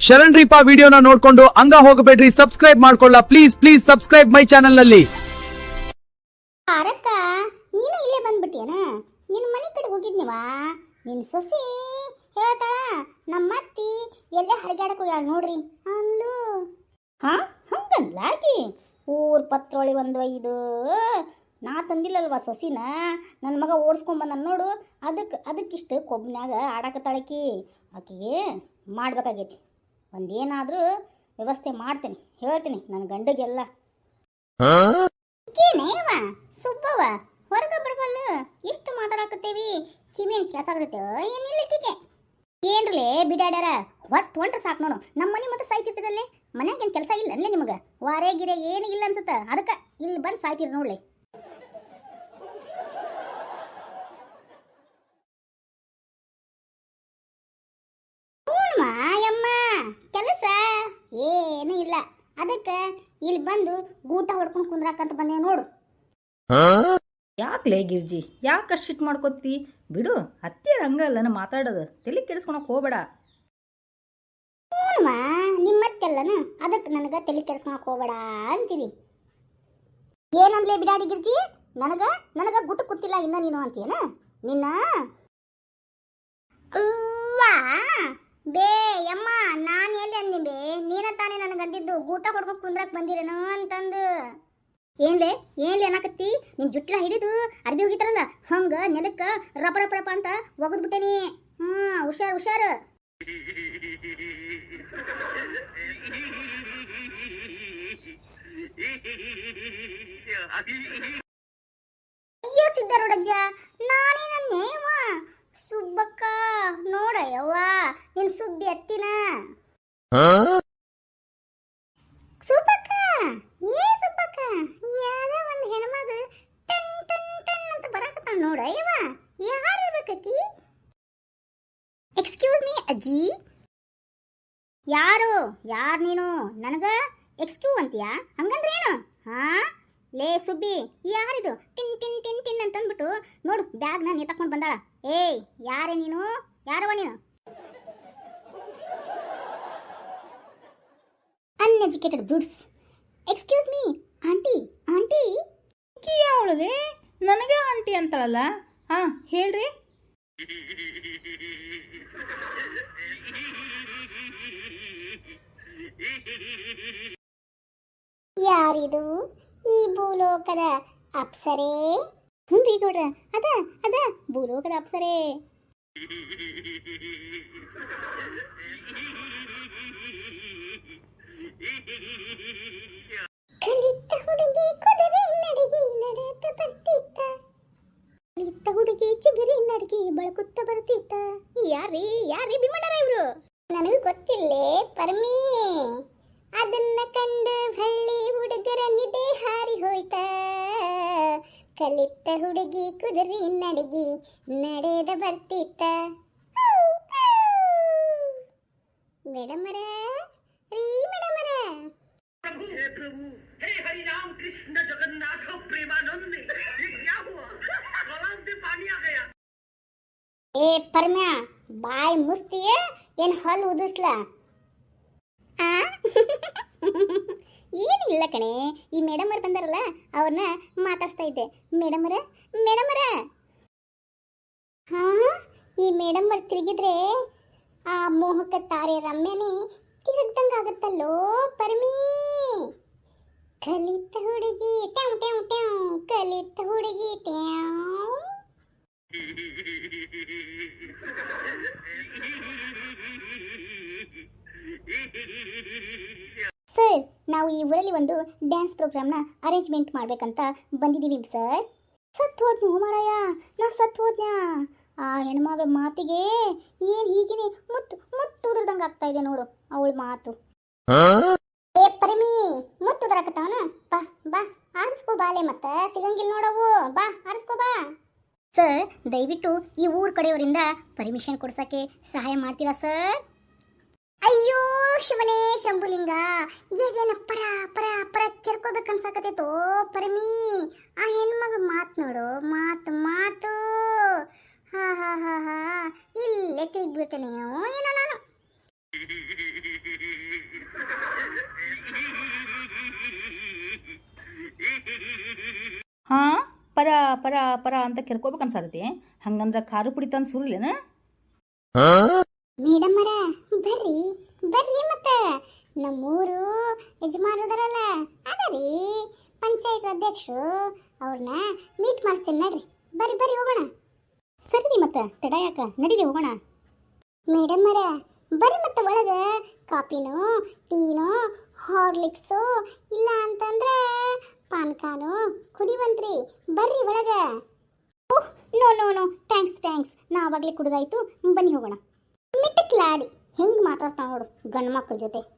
ಶರಣ್ ರೀಪಾ ವಿಡಿಯೋನ ನೋಡ್ಕೊಂಡು ಹಂಗ ಹೋಗಬೇಡ್ರಿ, ಸಬ್ಸ್ಕ್ರೈಬ್ ಮಾಡ್ಕೊಳ್ಳ please please subscribe my channel ನಲ್ಲಿ. ಅರಕ್ಕ ನೀನು ಇಲ್ಲೇ ಬಂದ್ಬಿಟ್ಟಿಯನ? ನಿನ್ನ ಮನೆ ಕಡೆ ಹೋಗಿದ್ನಿವಾ? ನಿನ್ನ ಸೊಸಿ ಹೇಳ್ತಾಳ ನಮ್ಮ ಅತ್ತಿ ಎಲ್ಲೇ ಹರಿಗಾಡಕ್ಕೆ ಹೋಗ್ಯಾಳ ನೋಡ್ರಿ ಅಂದ್ಲು. ಹಂಗಂದ್ಲಾಗಿ ಊರ್ ಪತ್ರೊಳಿ ಒಂದು ಇದು ನಾ ತಂದಿಲ್ಲಲ್ವಾ ಸೊಸಿನ, ನನ್ನ ಮಗ ಓಡಿಸ್ಕೊಂಬಂದ ನೋಡು. ಅದಕ್ಕಿಷ್ಟು ಕೊಬ್ಬಿನಾಗ ಆಡಾಕತ್ತಾಳಕಿ. ಆಕೆಗೆ ಮಾಡ್ಬೇಕಾಗೈತಿ, ಒಂದೇನಾದರೂ ವ್ಯವಸ್ಥೆ ಮಾಡ್ತೇನೆ, ಹೇಳ್ತೀನಿ ನನ್ನ ಗಂಡಗೆಲ್ಲ. ಏನೇವ ಸುಬ್ಬವ ಹೊರಗ ಬರಬಲ್ಲ, ಇಷ್ಟು ಮಾತಾಡಕತ್ತೇವಿ, ಕಿವಿಯನ್ ಕೆಲಸ ಆಗತ್ತೆ ಏನಿಲ್ಲಕ್ಕಿಗೆ. ಏನ್ರಲೇ ಬಿಡಾಡ್ಯಾರ ಹೊಂಟ್ರೆ ಸಾಕು ನೋಡು. ನಮ್ಮ ಮನೆ ಮತ್ತೆ ಸಾಯ್ತಿರ್ತದಲ್ಲೇ, ಮನ್ಯಾಗ ಏನು ಕೆಲಸ ಇಲ್ಲ ಅಲ್ಲೇ ನಿಮಗೆ? ವಾರೇ ಗಿರೆ ಏನು ಇಲ್ಲ ಅನ್ಸುತ್ತ, ಅದಕ್ಕೆ ಇಲ್ಲಿ ಬಂದು ಸಾಯ್ತೀರಿ ನೋಡ್ಲಿ. ಯಮ್ಮ ಕೆಲಸ ಏನೂ ಇಲ್ಲ, ಅದಕ್ಕೆ ಇಲ್ಲಿ ಬಂದು ಗೂಟ ಹೊಡ್ಕೊಂಡು ಕುಂದ್ರಾಕಂತ ಬಂದೆ ನೋಡು. ಯಾಕ್ಲೇ ಗಿರ್ಜಿ, ಯಾಕೆ ಅಷ್ಟು ಶಿಟ್ ಮಾಡ್ಕೊತಿ? ಬಿಡು, ಅತ್ತೆ ಹಂಗಲ್ಲನ ಮಾತಾಡೋದು, ತಲೆ ಕೆಡಿಸ್ಕೊಳಕ್ ಹೋಗ್ಬೇಡ. ಹ್ಞೂಮ್ಮ ನಿಮ್ಮತ್ತೆಲ್ಲನ, ಅದಕ್ಕೆ ನನಗೆ ತಲೆ ಕೆಡಿಸ್ಕೊಳಕ್ ಹೋಗ್ಬೇಡ ಅಂತೀವಿ. ಏನಂದ್ಲೇ ಬಿಡಾಡಿ ಗಿರ್ಜಿ, ನನಗ ಗುಟ್ಟು ಕೂತಿಲ್ಲ ಇನ್ನ ನೀನು ಅಂತೀಯನ? ನಿನ್ನ ಬೇ ಯಮ್ಮ ನಾನು ಎಲ್ಲಿ ಅಂದಿ ಬೇ? ನೀನ ತಾನೇ ನನಗಂದಿದ್ದು ಗೂಟ ಹೊಡ್ಕೊಂಡು ಕುಂದ್ರಕ್ ಬಂದಿರೇನೋ ಅಂತಂದು. ಏನ್ಲೇ ಅನ್ನಕತ್ತಿ? ನಿನ್ ಜುಟ್ಲ ಹಿಡಿದು ಅರ್ಬಿ ಹೋಗಿತಾರಲ್ಲ ಹಂಗ ನೆಲಕ್ಕ ರಪ ರಪ ರಪ ಅಂತ ಒಗದ್ಬಿಟ್ಟೇನಿ. ಹುಷಾರು. ಅಯ್ಯೋ ಸಿದ್ಧಾರೂಢಜ್ಜ, ನಾನೇನನ್ನೇವ? ಸುಬ್ಬಕ್ಕ ನೋಡ ಯವ್ವ ನಿನ್ ಸುಬ್ಬಿ ಅತ್ತಿನ. ಸುಬ್ಬಕ್ಕ ಸುಬ್ಬಕ್ಕ ಯಾವ್ದ ಒಂದು ಹೆಣ್ಮಗಳು ಟನ್ ಟನ್ ಟನ್ ಅಂತ ಬರಾಕತ್ತ ನೋಡ ಯವ್ವ, ಯಾರಿರ್ಬೇಕಿ? ಎಕ್ಸ್ಕ್ಯೂಸ್ ಮೀ ಅಜ್ಜಿ. ಯಾರು ನೀನು ನನಗ ಎಕ್ಸ್ಕ್ಯೂ ಅಂತೀಯಾ? ಹಂಗಂದ್ರೆ ಏನು? ಲೇ ಸುಬ್ಬಿ, ಯಾರಿದು ಟಿನ್ ಟಿನ್ ಟಿನ್ ಟಿನ್ ಅಂತಂದ್ಬಿಟ್ಟು ನೋಡು ಬ್ಯಾಗ್ನ ನೇತಾಕೊಂಡು ಬಂದಾಳ. ಏಯ್ ಯಾರೇ ನೀನು? ಯಾರವ ನೀನು? Uneducated brutes. Excuse me aunty. ಅವಳದೆ ನನಗೆ ಆಂಟಿ ಅಂತಾಳಲ್ಲ. ಹೇಳ್ರಿ. ಯಾರಿದು? ಈ ಭೂಲೋಕದ ಅಪ್ಸರೆ? ಹುಂಡಿ ಗೌಡ್ರ, ಅದ ಭೂಲೋಕದ ಅಪ್ಸರೆ. ಕಲಿತ ಹುಡುಗಿ ಕುದುರೆ ನಡಿಗೆ ನಡೆತ ಬರ್ತಿತ್ತ, ಕಲಿತ ಹುಡುಗಿ ಚಿಗುರಿ ನಡಿಗೆ ಬಳಕುತ್ತ ಬರ್ತಿತ್ತ. ಯಾರಿ ಬಿಮ್ಮಣ್ಣರ ಇವ್ರು? ನನಗೂ ಗೊತ್ತಿಲ್ಲೇ ಪರ್ಮಿ. ಅದನ್ನ ಕಂಡು ಹಳ್ಳಿ ಹುಡುಗರ ನಿದೆ ಹಾರಿ ಹೋಯ್ತ, ಕಲಿತ ಹುಡುಗಿ ಕುದುರೆ ನಡಿಗೆ ನಡೆದ ಬರ್ತಿತ್ತ. ಮೇಡಮರ ಮೇಡಮರ, हे प्रभु, हे हरि राम कृष्ण जगन्नाथ प्रेमानंद, ये क्या हुआ? गलाव से पानी आ गया. ए परम्या, बाय मुस्तिये ಏನ್ ಹಲ್ ಉದಿಸ್ಲ? ಏನಿಲ್ಲ ಕಣೆ, ಈ ಮೇಡಮ್ ಅವ್ರು ಬಂದಾರಲ್ಲ ಅವ್ರನ್ನ ಮಾತಾಡ್ಸ್ತಾ ಇದ್ದೆ. ಮೇಡಮರ ಈ ಮೇಡಮ್ ಅವ್ರು ತಿರುಗಿದ್ರೆ ಆ ಮೋಹಕ ತಾರೆ ರಮ್ಯನೇ ತಿರುಗ್ದಂಗ ಆಗತ್ತಲ್ಲೋ ಪರಮಿ. ಕಲಿತ ಹುಡುಗಿ ಟ್ಯಾವ್ ಟ್ಯಾವ್ ಟ್ಯಾವ್, ಕಲಿತ ಹುಡುಗಿ ಟ್ಯಾವ್. ಸರ್, ನಾವು ಈ ಊರಲ್ಲಿ ಒಂದು ಡ್ಯಾನ್ಸ್ ಪ್ರೋಗ್ರಾಮ್ನ ಅರೇಂಜ್ಮೆಂಟ್ ಮಾಡ್ಬೇಕಂತ ಬಂದಿದ್ದೀವಿ ಸರ್. ಸತ್ತು ಹೋದ್ನು ಮಾರಾಯ, ನಾ ಸತ್ತು ಹೋದ್ನ್ಯಾ. ಆ ಹೆಣ್ಮಗಳ ಮಾತಿಗೆ ಏನ್ ಹೀಗೇನೆ ಮುತ್ತು ಉದುರ್ದಂಗ ಆಗ್ತಾ ಇದೆ ನೋಡು ಅವಳ ಮಾತು. ಏ ಪರಮಿ, ಮುತ್ತು ಉದರಾಕತ್ತವನ? ಬಾ ಆರಿಸ್ಕೋ ಬಾಲೆ, ಮತ್ತ ಸಿಗಂಗಿಲ್ಲ ನೋಡವು. ಬಾ ಆರಿಸ್ಕೋ ಬಾ. ಸರ್, ದಯವಿಟ್ಟು ಈ ಊರ್ ಕಡೆಯವರಿಂದ ಪರ್ಮಿಷನ್ ಕೊಡ್ಸಕ್ಕೆ ಸಹಾಯ ಮಾಡ್ತೀರಾ ಸರ್? ಅಯ್ಯೋ ಶಿವನೇ ಶಂಭುಲಿಂಗ, ಏನೇನ ಪರ ಪರ ಪರ ಕೆರ್ಕೋಬೇಕನ್ಸಕತ್ತೈತೋ ಪರಮಿ. ಆ ಹೆಣ್ಮಗಳು ಮಾತು ನೋಡು, ಮಾತು ಇಲ್ಲೇ ತಿರುಗ್ಬಿಡ್ತೇನೆ ಏನೋ ನಾನು. ಪರ ಪರ ಅಂತ ಕೆರ್ಕೋಬೇಕು ಅನ್ಸಾತೈತಿ. ಹಂಗಂದ್ರೆ ಖಾರ ಪುಡಿ ತಂದು ಸುರ್ಲೇನ? ಮೇಡಮ್ಮರ ಬರ್ರಿ ಬರ್ರಿ ಮತ್ತೆ ನಮ್ಮೂರು ಯಜಮಾನರದಾರಲ್ಲ ಅದರಿ ಪಂಚಾಯತ್ ಅಧ್ಯಕ್ಷರು ಅವ್ರನ್ನ ಮೀಟ್ ಮಾಡಿಸ್ತೇನೆ ನಡ್ರಿ. ಬರ್ರಿ ಬರ್ರಿ ಹೋಗೋಣ. ಸರಿ ಮತ್ತೆ ತಡ ಯಾಕ, ನಡೀರಿ ಹೋಗೋಣ. ಮೇಡಮ್ಮರ ಬರ್ರಿ ಮತ್ತೆ ಒಳಗೆ ಕಾಫಿನೋ ಟೀನೋ ಹಾರ್ಲಿಕ್ಸು ಇಲ್ಲ ಅಂತಂದ್ರೆ ಪಾನ್ಕಾನು ಕುಡಿವಂತ್ರಿ. ಬರ್ರಿ ಒಳಗೆ. ಓಹ್ ನೋ ನೋ ನೋ ಥ್ಯಾಂಕ್ಸ್ ನಾ ಆವಾಗಲೇ ಕುಡ್ದಾಯ್ತು. ಬನ್ನಿ ಹೋಗೋಣ. ಮಿಟ್ಟಕ್ಲಾಡಿ ಹೆಂಗೆ ಮಾತಾಡ್ತಾವ ನೋಡು ಗಂಡು ಮಕ್ಳ ಜೊತೆ.